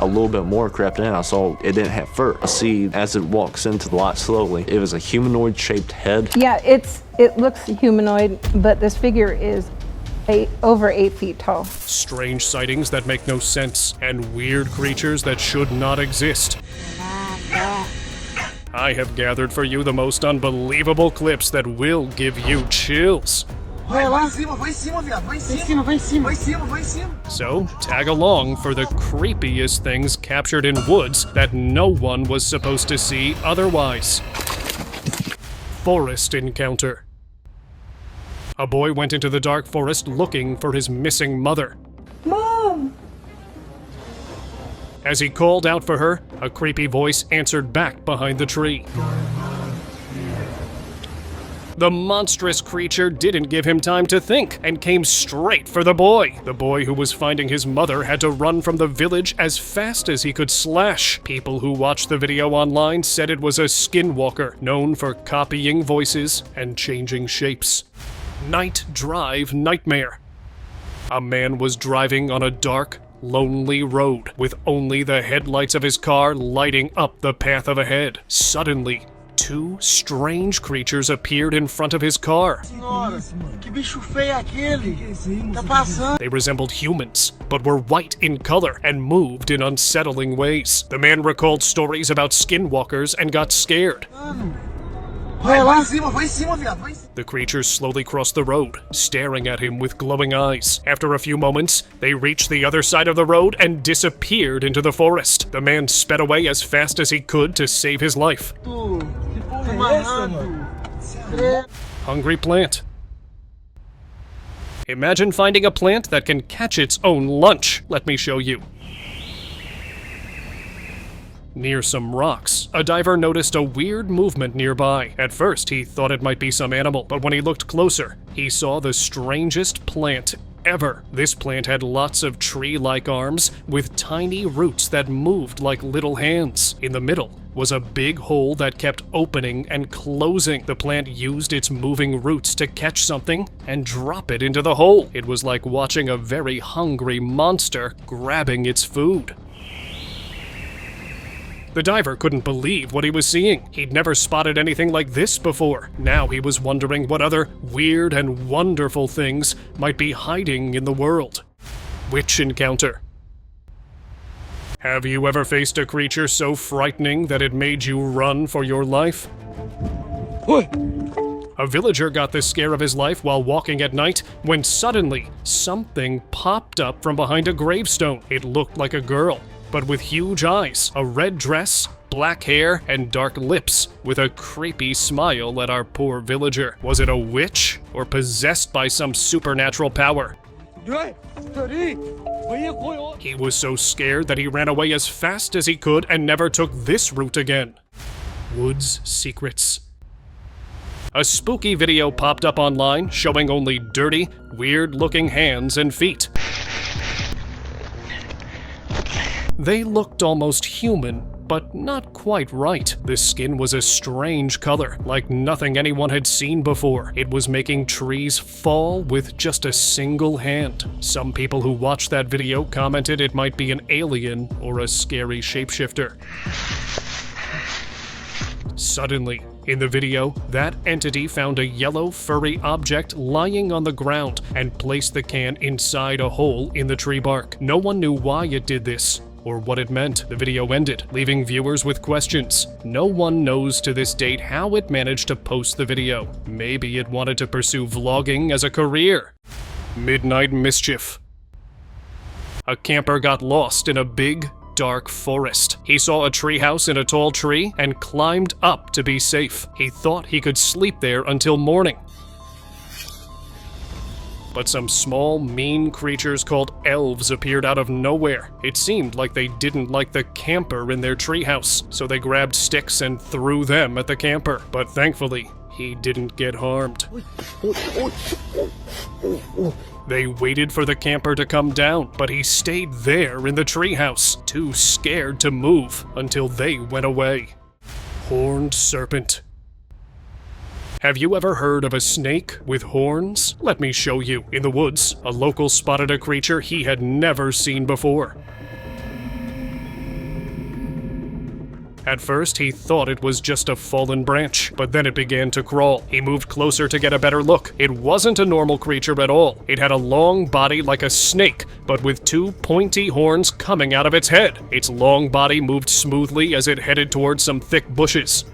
a little bit more crept in. I saw it didn't have fur. I see as it walks into the light slowly, it was a humanoid shaped head. Yeah, it looks humanoid, but this figure is over 8 feet tall. Strange sightings that make no sense, and weird creatures that should not exist. I have gathered for you the most unbelievable clips that will give you chills. So, tag along for the creepiest things captured in woods that no one was supposed to see otherwise. Forest encounter. A boy went into the dark forest looking for his missing mother. Mom! As he called out for her, a creepy voice answered back behind the tree. The monstrous creature didn't give him time to think and came straight for the boy. The boy who was finding his mother had to run from the village as fast as he could slash. People who watched the video online said it was a skinwalker, known for copying voices and changing shapes. Night drive nightmare. A man was driving on a dark, lonely road with only the headlights of his car lighting up the path of ahead. Suddenly, 2 strange creatures appeared in front of his car. They resembled humans, but were white in color and moved in unsettling ways. The man recalled stories about skinwalkers and got scared. The creatures slowly crossed the road, staring at him with glowing eyes. After a few moments, they reached the other side of the road and disappeared into the forest. The man sped away as fast as he could to save his life. Hungry plant. Imagine finding a plant that can catch its own lunch. Let me show you. Near some rocks, a diver noticed a weird movement nearby. At first, he thought it might be some animal, but when he looked closer, he saw the strangest plant ever. This plant had lots of tree-like arms with tiny roots that moved like little hands. In the middle was a big hole that kept opening and closing. The plant used its moving roots to catch something and drop it into the hole. It was like watching a very hungry monster grabbing its food. The diver couldn't believe what he was seeing. He'd never spotted anything like this before. Now he was wondering what other weird and wonderful things might be hiding in the world. Witch encounter. Have you ever faced a creature so frightening that it made you run for your life? A villager got the scare of his life while walking at night when suddenly something popped up from behind a gravestone. It looked like a girl, but with huge eyes, a red dress, black hair, and dark lips, with a creepy smile at our poor villager. Was it a witch or possessed by some supernatural power? He was so scared that he ran away as fast as he could and never took this route again. Woods secrets. A spooky video popped up online showing only dirty, weird-looking hands and feet. They looked almost human, but not quite right. The skin was a strange color, like nothing anyone had seen before. It was making trees fall with just a single hand. Some people who watched that video commented it might be an alien or a scary shapeshifter. Suddenly, in the video, that entity found a yellow furry object lying on the ground and placed the can inside a hole in the tree bark. No one knew why it did this or what it meant. The video ended, leaving viewers with questions. No one knows to this date how it managed to post the video. Maybe it wanted to pursue vlogging as a career. Midnight mischief. A camper got lost in a big, dark forest. He saw a treehouse in a tall tree and climbed up to be safe. He thought he could sleep there until morning. But some small, mean creatures called elves appeared out of nowhere. It seemed like they didn't like the camper in their treehouse, so they grabbed sticks and threw them at the camper. But thankfully, he didn't get harmed. They waited for the camper to come down, but he stayed there in the treehouse, too scared to move until they went away. Horned serpent. Have you ever heard of a snake with horns? Let me show you. In the woods, a local spotted a creature he had never seen before. At first, he thought it was just a fallen branch, but then it began to crawl. He moved closer to get a better look. It wasn't a normal creature at all. It had a long body like a snake, but with two pointy horns coming out of its head. Its long body moved smoothly as it headed towards some thick bushes.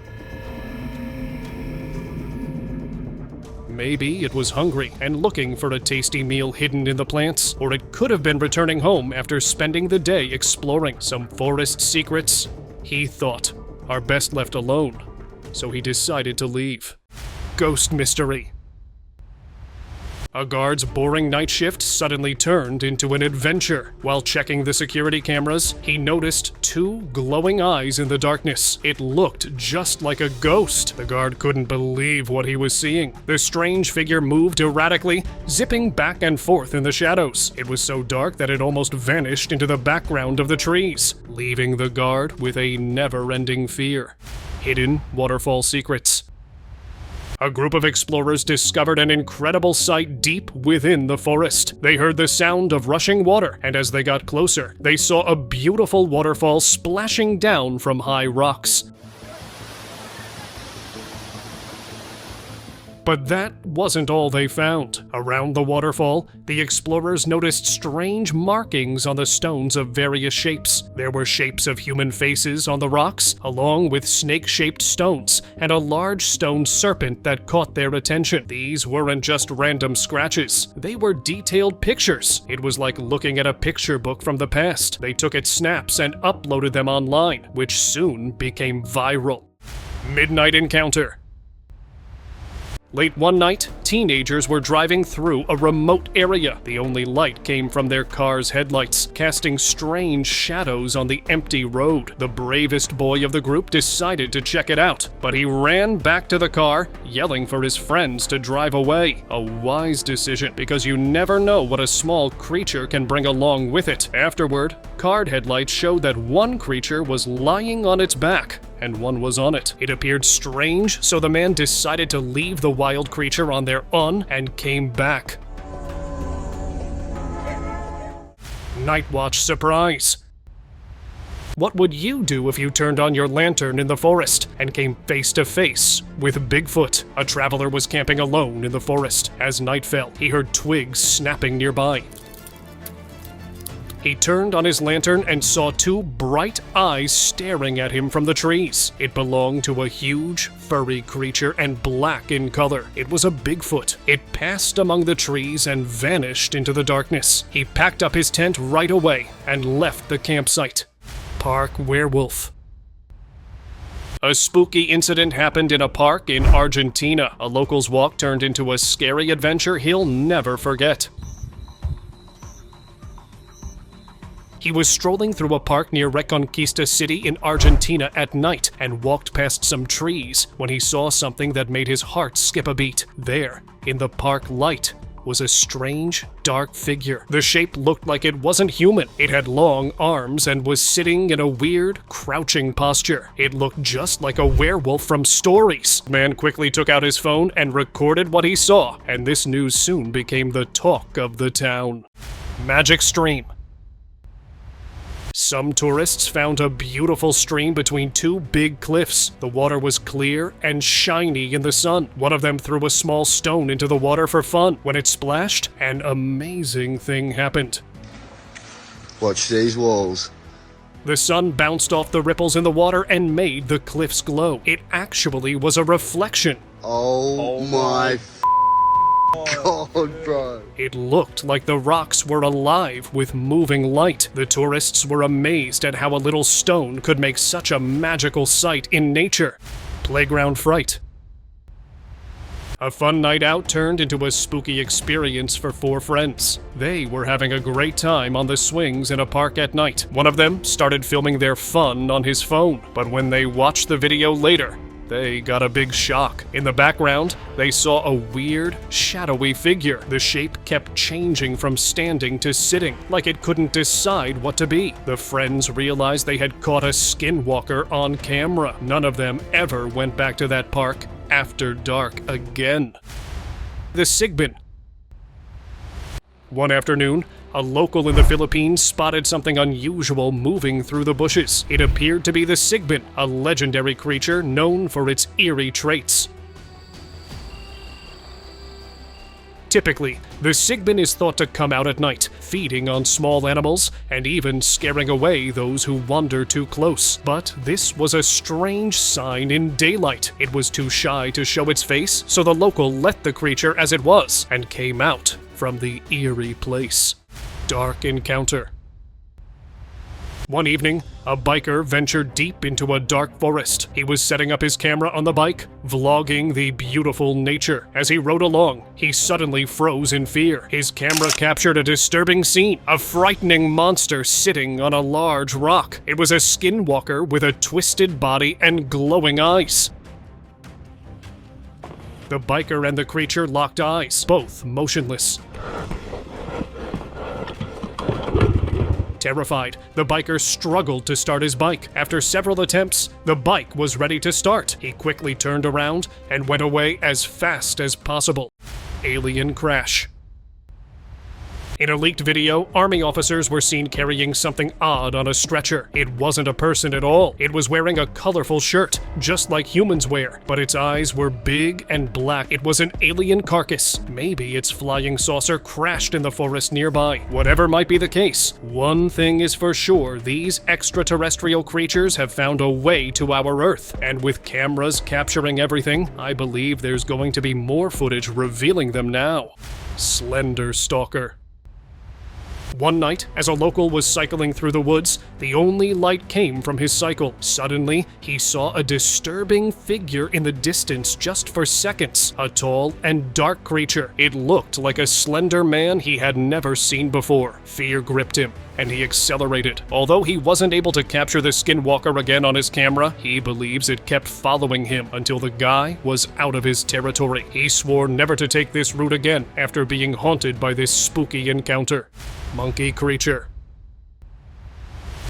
Maybe it was hungry and looking for a tasty meal hidden in the plants, or it could have been returning home after spending the day exploring some forest secrets he thought are best left alone, so he decided to leave. Ghost mystery. A guard's boring night shift suddenly turned into an adventure. While checking the security cameras, he noticed two glowing eyes in the darkness. It looked just like a ghost. The guard couldn't believe what he was seeing. The strange figure moved erratically, zipping back and forth in the shadows. It was so dark that it almost vanished into the background of the trees, leaving the guard with a never-ending fear. Hidden waterfall secrets. A group of explorers discovered an incredible sight deep within the forest. They heard the sound of rushing water, and as they got closer, they saw a beautiful waterfall splashing down from high rocks. But that wasn't all they found. Around the waterfall, the explorers noticed strange markings on the stones of various shapes. There were shapes of human faces on the rocks, along with snake-shaped stones, and a large stone serpent that caught their attention. These weren't just random scratches. They were detailed pictures. It was like looking at a picture book from the past. They took its snaps and uploaded them online, which soon became viral. Midnight encounter. Late one night, teenagers were driving through a remote area. The only light came from their car's headlights, casting strange shadows on the empty road. The bravest boy of the group decided to check it out, but he ran back to the car, yelling for his friends to drive away. A wise decision, because you never know what a small creature can bring along with it. Afterward, car headlights showed that one creature was lying on its back, and one was on it. It appeared strange, so the man decided to leave the wild creature on their own and came back. Night Watch Surprise. What would you do if you turned on your lantern in the forest and came face to face with Bigfoot? A traveler was camping alone in the forest. As night fell, he heard twigs snapping nearby. He turned on his lantern and saw two bright eyes staring at him from the trees. It belonged to a huge, furry creature and black in color. It was a Bigfoot. It passed among the trees and vanished into the darkness. He packed up his tent right away and left the campsite. Park werewolf. A spooky incident happened in a park in Argentina. A local's walk turned into a scary adventure he'll never forget. He was strolling through a park near Reconquista City in Argentina at night and walked past some trees when he saw something that made his heart skip a beat. There, in the park light, was a strange, dark figure. The shape looked like it wasn't human. It had long arms and was sitting in a weird, crouching posture. It looked just like a werewolf from stories. The man quickly took out his phone and recorded what he saw, and this news soon became the talk of the town. Magic stream. Some tourists found a beautiful stream between two big cliffs. The water was clear and shiny in the sun. One of them threw a small stone into the water for fun. When it splashed, an amazing thing happened. Watch these walls. The sun bounced off the ripples in the water and made the cliffs glow. It actually was a reflection. Oh my God, bro. It looked like the rocks were alive with moving light. The tourists were amazed at how a little stone could make such a magical sight in nature. Playground fright. A fun night out turned into a spooky experience for four friends. They were having a great time on the swings in a park at night. One of them started filming their fun on his phone, but when they watched the video later, they got a big shock. In the background, they saw a weird, shadowy figure. The shape kept changing from standing to sitting, like it couldn't decide what to be. The friends realized they had caught a skinwalker on camera. None of them ever went back to that park after dark again. The Sigman. One afternoon, a local in the Philippines spotted something unusual moving through the bushes. It appeared to be the Sigman, a legendary creature known for its eerie traits. Typically, the Sigman is thought to come out at night, feeding on small animals and even scaring away those who wander too close. But this was a strange sign in daylight. It was too shy to show its face, so the local let the creature as it was and came out from the eerie place. Dark encounter. One evening, a biker ventured deep into a dark forest. He was setting up his camera on the bike, vlogging the beautiful nature. As he rode along, he suddenly froze in fear. His camera captured a disturbing scene, a frightening monster sitting on a large rock. It was a skinwalker with a twisted body and glowing eyes. The biker and the creature locked eyes, both motionless. Terrified, the biker struggled to start his bike. After several attempts, the bike was ready to start. He quickly turned around and went away as fast as possible. Alien crash. In a leaked video, army officers were seen carrying something odd on a stretcher. It wasn't a person at all. It was wearing a colorful shirt, just like humans wear, but its eyes were big and black. It was an alien carcass. Maybe its flying saucer crashed in the forest nearby. Whatever might be the case, one thing is for sure, these extraterrestrial creatures have found a way to our Earth. And with cameras capturing everything, I believe there's going to be more footage revealing them now. Slender Stalker. One night, as a local was cycling through the woods, the only light came from his cycle. Suddenly, he saw a disturbing figure in the distance just for seconds. A tall and dark creature. It looked like a slender man he had never seen before. Fear gripped him, and he accelerated. Although he wasn't able to capture the skinwalker again on his camera, he believes it kept following him until the guy was out of his territory. He swore never to take this route again after being haunted by this spooky encounter. Monkey creature.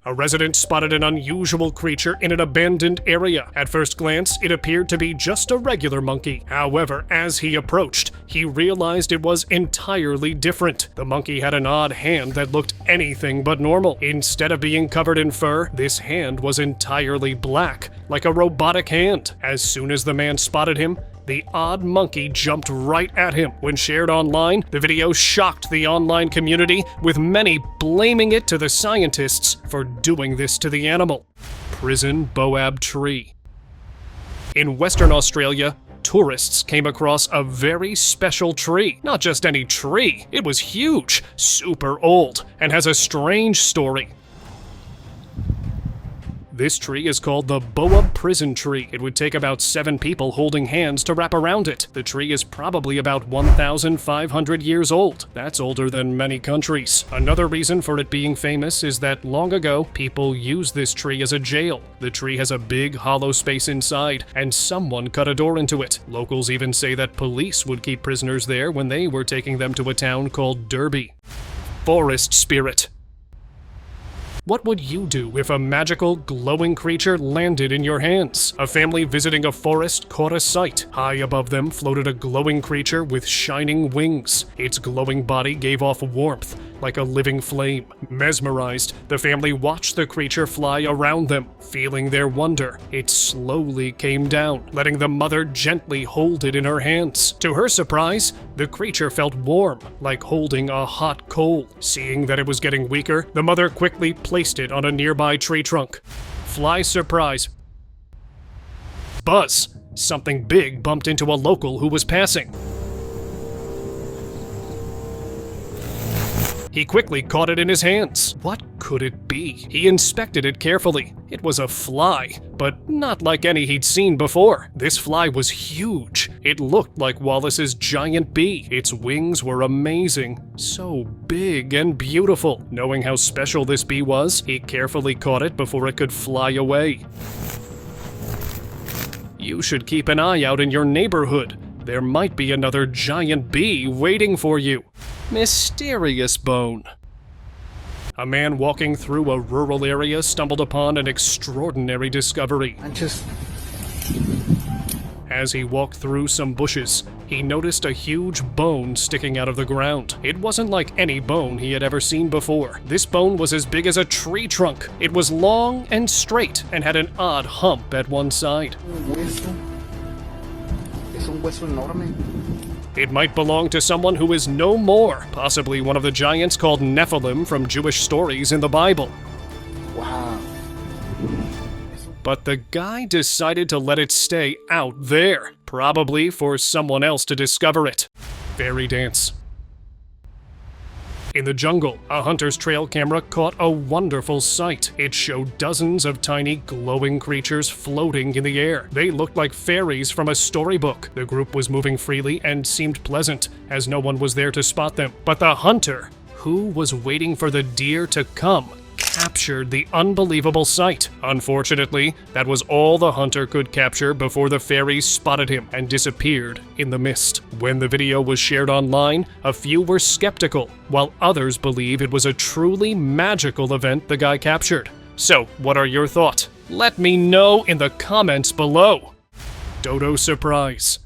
A resident spotted an unusual creature in an abandoned area. At first glance, it appeared to be just a regular monkey. However, as he approached, he realized it was entirely different. The monkey had an odd hand that looked anything but normal. Instead of being covered in fur, this hand was entirely black, like a robotic hand. As soon as the man spotted him, the odd monkey jumped right at him. When shared online, the video shocked the online community, with many blaming it to the scientists for doing this to the animal. Prison Boab tree. In Western Australia, tourists came across a very special tree. Not just any tree, it was huge, super old, and has a strange story. This tree is called the Boab prison tree. It would take about 7 people holding hands to wrap around it. The tree is probably about 1,500 years old. That's older than many countries. Another reason for it being famous is that long ago, people used this tree as a jail. The tree has a big hollow space inside, and someone cut a door into it. Locals even say that police would keep prisoners there when they were taking them to a town called Derby. Forest spirit. What would you do if a magical, glowing creature landed in your hands? A family visiting a forest caught a sight. High above them floated a glowing creature with shining wings. Its glowing body gave off warmth, like a living flame. Mesmerized, the family watched the creature fly around them. Feeling their wonder, it slowly came down, letting the mother gently hold it in her hands. To her surprise, the creature felt warm, like holding a hot coal. Seeing that it was getting weaker, the mother quickly placed it on a nearby tree trunk. Fly surprise. Buzz! Something big bumped into a local who was passing. He quickly caught it in his hands. What could it be? He inspected it carefully. It was a fly, but not like any he'd seen before. This fly was huge. It looked like Wallace's giant bee. Its wings were amazing. So big and beautiful. Knowing how special this bee was, he carefully caught it before it could fly away. You should keep an eye out in your neighborhood. There might be another giant bee waiting for you. Mysterious bone. A man walking through a rural area stumbled upon an extraordinary discovery. As he walked through some bushes, he noticed a huge bone sticking out of the ground. It wasn't like any bone he had ever seen before. This bone was as big as a tree trunk. It was long and straight and had an odd hump at one side. It might belong to someone who is no more, possibly one of the giants called Nephilim from Jewish stories in the Bible. Wow. But the guy decided to let it stay out there, probably for someone else to discover it. Fairy dance. In the jungle, a hunter's trail camera caught a wonderful sight. It showed dozens of tiny glowing creatures floating in the air. They looked like fairies from a storybook. The group was moving freely and seemed pleasant, as no one was there to spot them. But the hunter, who was waiting for the deer to come, captured the unbelievable sight. Unfortunately, that was all the hunter could capture before the fairies spotted him and disappeared in the mist. When the video was shared online, a few were skeptical, while others believe it was a truly magical event the guy captured. So, what are your thoughts? Let me know in the comments below. Dodo Surprise.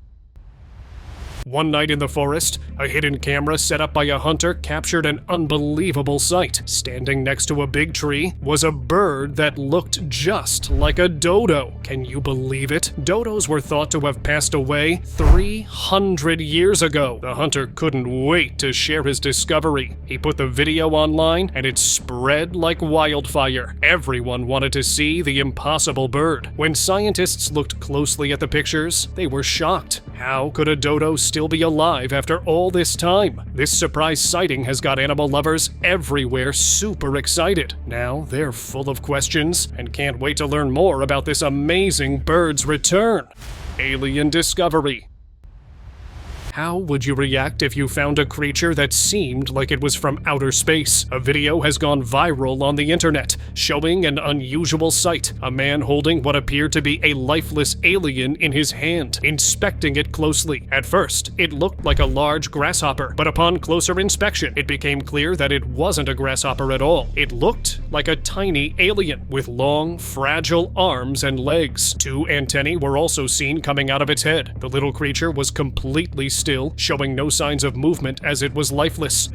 One night in the forest, a hidden camera set up by a hunter captured an unbelievable sight. Standing next to a big tree was a bird that looked just like a dodo. Can you believe it? Dodos were thought to have passed away 300 years ago. The hunter couldn't wait to share his discovery. He put the video online and it spread like wildfire. Everyone wanted to see the impossible bird. When scientists looked closely at the pictures, they were shocked. How could a dodo still be alive after all this time? This surprise sighting has got animal lovers everywhere super excited. Now they're full of questions and can't wait to learn more about this amazing bird's return. Alien discovery. How would you react if you found a creature that seemed like it was from outer space? A video has gone viral on the internet, showing an unusual sight. A man holding what appeared to be a lifeless alien in his hand, inspecting it closely. At first, it looked like a large grasshopper, but upon closer inspection, it became clear that it wasn't a grasshopper at all. It looked like a tiny alien, with long, fragile arms and legs. Two antennae were also seen coming out of its head. The little creature was completely still, showing no signs of movement as it was lifeless.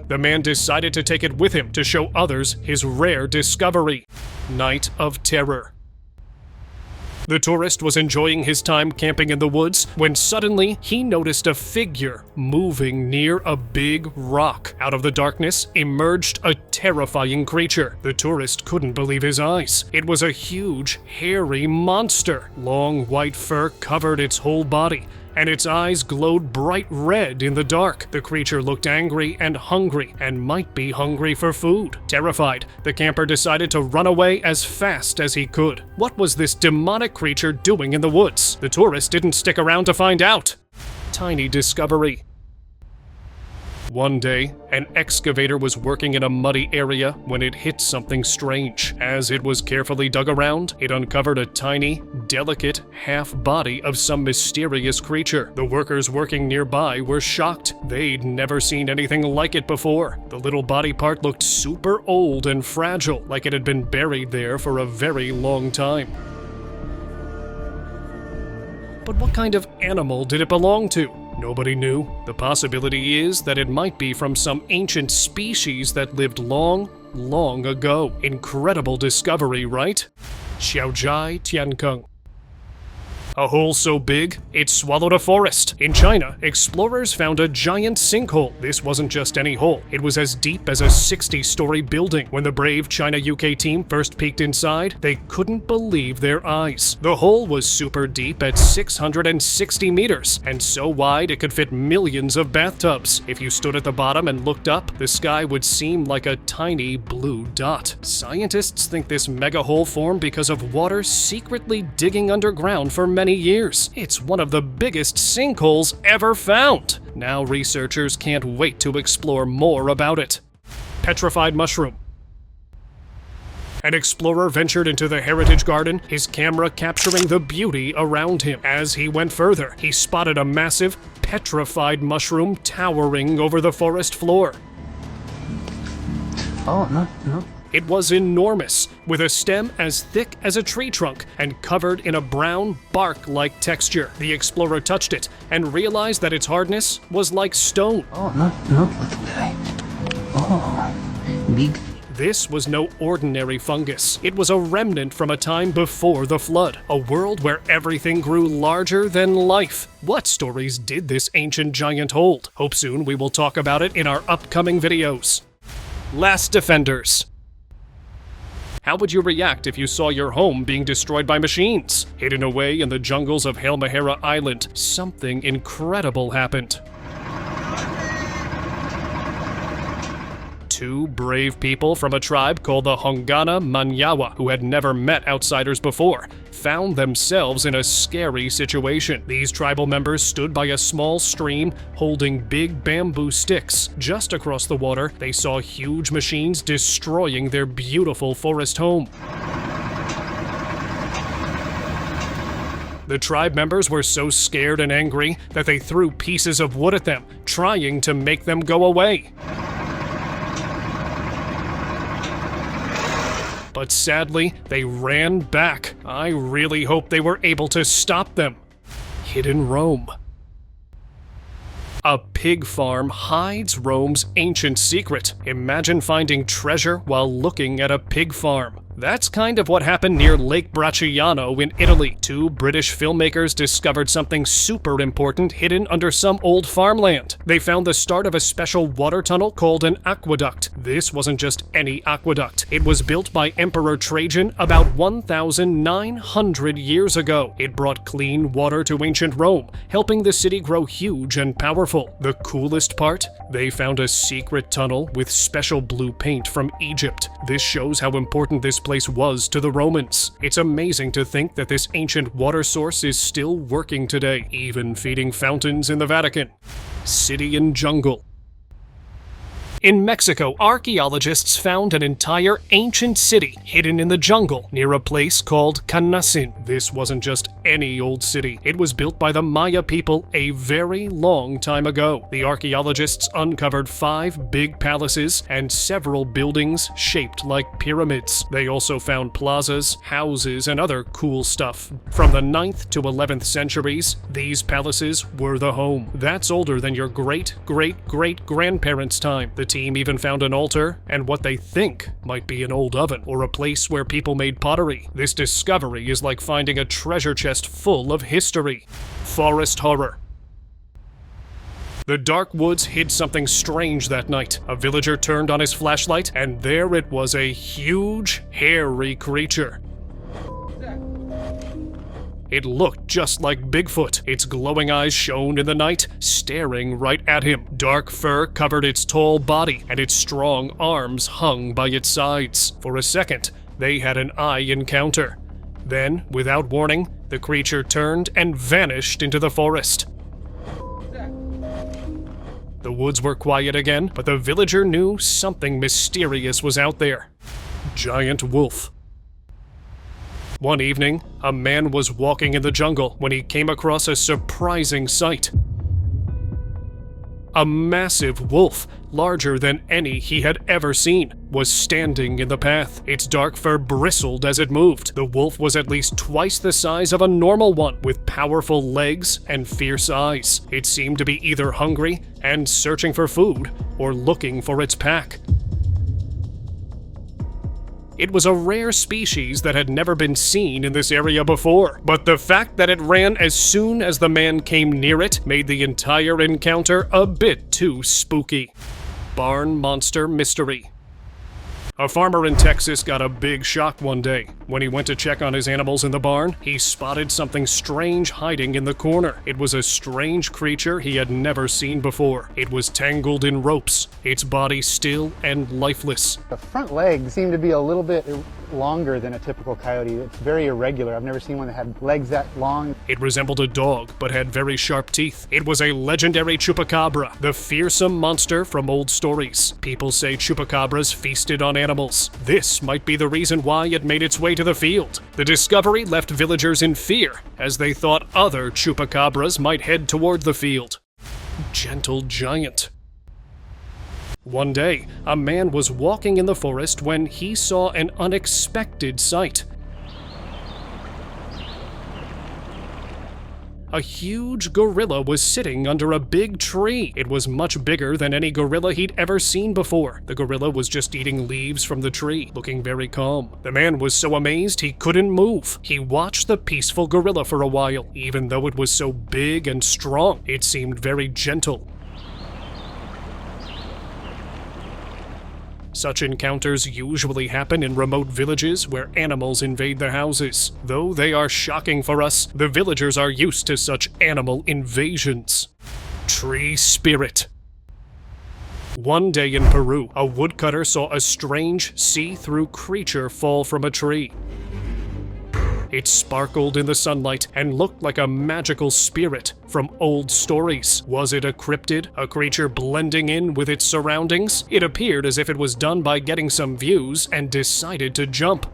The man decided to take it with him to show others his rare discovery. Night of Terror. The tourist was enjoying his time camping in the woods when suddenly he noticed a figure moving near a big rock. Out of the darkness emerged a terrifying creature. The tourist couldn't believe his eyes. It was a huge, hairy monster. Long white fur covered its whole body, and its eyes glowed bright red in the dark. The creature looked angry and hungry, and might be hungry for food. Terrified, the camper decided to run away as fast as he could. What was this demonic creature doing in the woods? The tourist didn't stick around to find out. Tiny discovery. One day, an excavator was working in a muddy area when it hit something strange. As it was carefully dug around, it uncovered a tiny, delicate half-body of some mysterious creature. The workers working nearby were shocked. They'd never seen anything like it before. The little body part looked super old and fragile, like it had been buried there for a very long time. But what kind of animal did it belong to? Nobody knew. The possibility is that it might be from some ancient species that lived long, long ago. Incredible discovery, right? Xiaojia Tiankeng. A hole so big, it swallowed a forest. In China, explorers found a giant sinkhole. This wasn't just any hole. It was as deep as a 60-story building. When the brave China-UK team first peeked inside, they couldn't believe their eyes. The hole was super deep at 660 meters, and so wide it could fit millions of bathtubs. If you stood at the bottom and looked up, the sky would seem like a tiny blue dot. Scientists think this mega hole formed because of water secretly digging underground for many years. It's one of the biggest sinkholes ever found. Now researchers can't wait to explore more about it. Petrified Mushroom. An explorer ventured into the heritage garden, his camera capturing the beauty around him. As he went further, he spotted a massive, petrified mushroom towering over the forest floor. Oh, no, no. It was enormous, with a stem as thick as a tree trunk and covered in a brown, bark-like texture. The explorer touched it and realized that its hardness was like stone. Oh, look at that. Oh, big. This was no ordinary fungus. It was a remnant from a time before the flood, a world where everything grew larger than life. What stories did this ancient giant hold? Hope soon we will talk about it in our upcoming videos. Last Defenders. How would you react if you saw your home being destroyed by machines? Hidden away in the jungles of Halmahera Island, something incredible happened. Two brave people from a tribe called the Hongana Manyawa, who had never met outsiders before, found themselves in a scary situation. These tribal members stood by a small stream holding big bamboo sticks. Just across the water, they saw huge machines destroying their beautiful forest home. The tribe members were so scared and angry that they threw pieces of wood at them, trying to make them go away. But sadly, they ran back. I really hope they were able to stop them. Hidden Rome. A pig farm hides Rome's ancient secret. Imagine finding treasure while looking at a pig farm. That's kind of what happened near Lake Bracciano in Italy. Two British filmmakers discovered something super important hidden under some old farmland. They found the start of a special water tunnel called an aqueduct. This wasn't just any aqueduct. It was built by Emperor Trajan about 1,900 years ago. It brought clean water to ancient Rome, helping the city grow huge and powerful. The coolest part? They found a secret tunnel with special blue paint from Egypt. This shows how important this place was to the Romans. It's amazing to think that this ancient water source is still working today, even feeding fountains in the Vatican. City and jungle. In Mexico, archaeologists found an entire ancient city hidden in the jungle near a place called Canasin. This wasn't just any old city. It was built by the Maya people a very long time ago. The archaeologists uncovered 5 big palaces and several buildings shaped like pyramids. They also found plazas, houses, and other cool stuff. From the 9th to 11th centuries, these palaces were the home. That's older than your great-great-great-grandparents' time. The team even found an altar and what they think might be an old oven or a place where people made pottery. This discovery is like finding a treasure chest full of history. Forest horror. The dark woods hid something strange that night. A villager turned on his flashlight, and there it was, a huge, hairy creature. It looked just like Bigfoot. Its glowing eyes shone in the night, staring right at him. Dark fur covered its tall body, and its strong arms hung by its sides. For a second, they had an eye encounter. Then, without warning, the creature turned and vanished into the forest. The woods were quiet again, but the villager knew something mysterious was out there. Giant wolf. One evening, a man was walking in the jungle when he came across a surprising sight. A massive wolf, larger than any he had ever seen, was standing in the path. Its dark fur bristled as it moved. The wolf was at least twice the size of a normal one, with powerful legs and fierce eyes. It seemed to be either hungry and searching for food, or looking for its pack. It was a rare species that had never been seen in this area before, but the fact that it ran as soon as the man came near it made the entire encounter a bit too spooky. Barn monster mystery. A farmer in Texas got a big shock one day. When he went to check on his animals in the barn, he spotted something strange hiding in the corner. It was a strange creature he had never seen before. It was tangled in ropes, its body still and lifeless. The front legs seem to be a little bit longer than a typical coyote. It's very irregular. I've never seen one that had legs that long. It resembled a dog, but had very sharp teeth. It was a legendary chupacabra, the fearsome monster from old stories. People say chupacabras feasted on animals. This might be the reason why it made its way to the field. The discovery left villagers in fear, as they thought other chupacabras might head toward the field. Gentle giant. One day, a man was walking in the forest when he saw an unexpected sight. A huge gorilla was sitting under a big tree. It was much bigger than any gorilla he'd ever seen before. The gorilla was just eating leaves from the tree, looking very calm. The man was so amazed he couldn't move. He watched the peaceful gorilla for a while. Even though it was so big and strong, it seemed very gentle. Such encounters usually happen in remote villages where animals invade their houses. Though they are shocking for us, the villagers are used to such animal invasions. Tree spirit. One day in Peru, a woodcutter saw a strange, see-through creature fall from a tree. It sparkled in the sunlight and looked like a magical spirit from old stories. Was it a cryptid, a creature blending in with its surroundings? It appeared as if it was done by getting some views and decided to jump.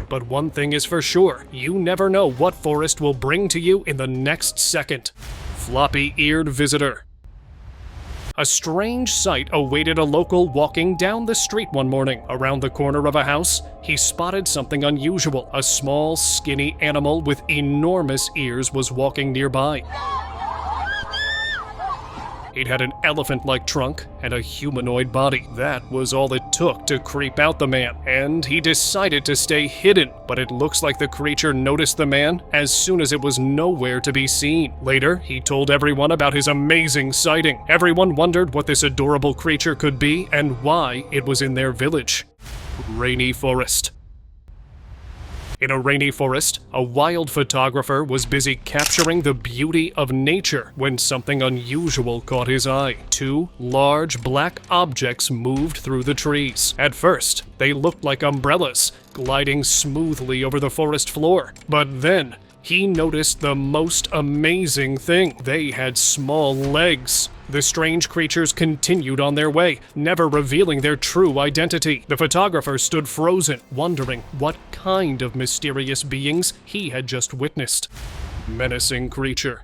But one thing is for sure, you never know what forest will bring to you in the next second. Floppy-eared visitor. A strange sight awaited a local walking down the street one morning. Around the corner of a house, he spotted something unusual. A small, skinny animal with enormous ears was walking nearby. It had an elephant-like trunk and a humanoid body. That was all it took to creep out the man, and he decided to stay hidden. But it looks like the creature noticed the man as soon as it was nowhere to be seen. Later, he told everyone about his amazing sighting. Everyone wondered what this adorable creature could be and why it was in their village. Rainy forest. In a rainy forest, a wild photographer was busy capturing the beauty of nature when something unusual caught his eye. Two large black objects moved through the trees. At first, they looked like umbrellas, gliding smoothly over the forest floor. But then, he noticed the most amazing thing. They had small legs. The strange creatures continued on their way, never revealing their true identity. The photographer stood frozen, wondering what kind of mysterious beings he had just witnessed. Menacing creature.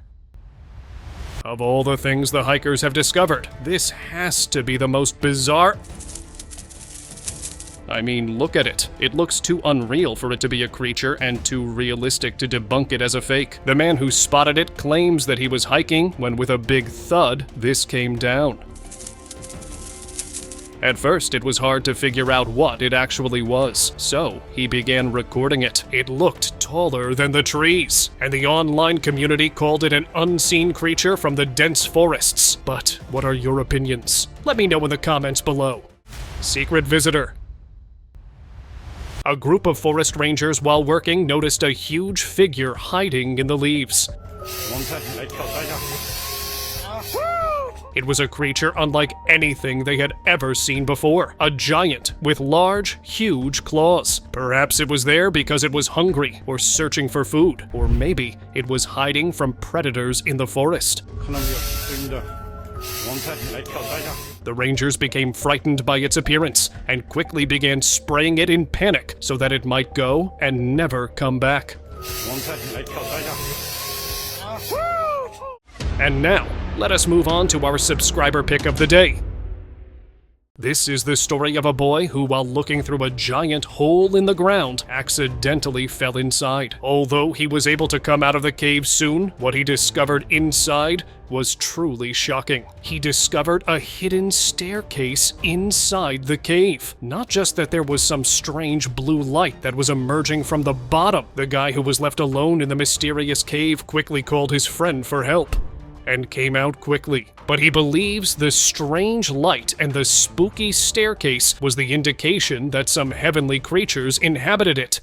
Of all the things the hikers have discovered, this has to be the most bizarre. I mean, look at it. It looks too unreal for it to be a creature and too realistic to debunk it as a fake. The man who spotted it claims that he was hiking when with a big thud, this came down. At first, it was hard to figure out what it actually was, so he began recording it. It looked taller than the trees, and the online community called it an unseen creature from the dense forests. But what are your opinions? Let me know in the comments below. Secret visitor. A group of forest rangers while working noticed a huge figure hiding in the leaves. It was a creature unlike anything they had ever seen before. A giant with large, huge claws. Perhaps it was there because it was hungry or searching for food. Or maybe it was hiding from predators in the forest. The rangers became frightened by its appearance and quickly began spraying it in panic so that it might go and never come back. And now, let us move on to our subscriber pick of the day. This is the story of a boy who, while looking through a giant hole in the ground, accidentally fell inside. Although he was able to come out of the cave soon, what he discovered inside was truly shocking. He discovered a hidden staircase inside the cave. Not just that there was some strange blue light that was emerging from the bottom. The guy who was left alone in the mysterious cave quickly called his friend for help and came out quickly. But he believes the strange light and the spooky staircase was the indication that some heavenly creatures inhabited it.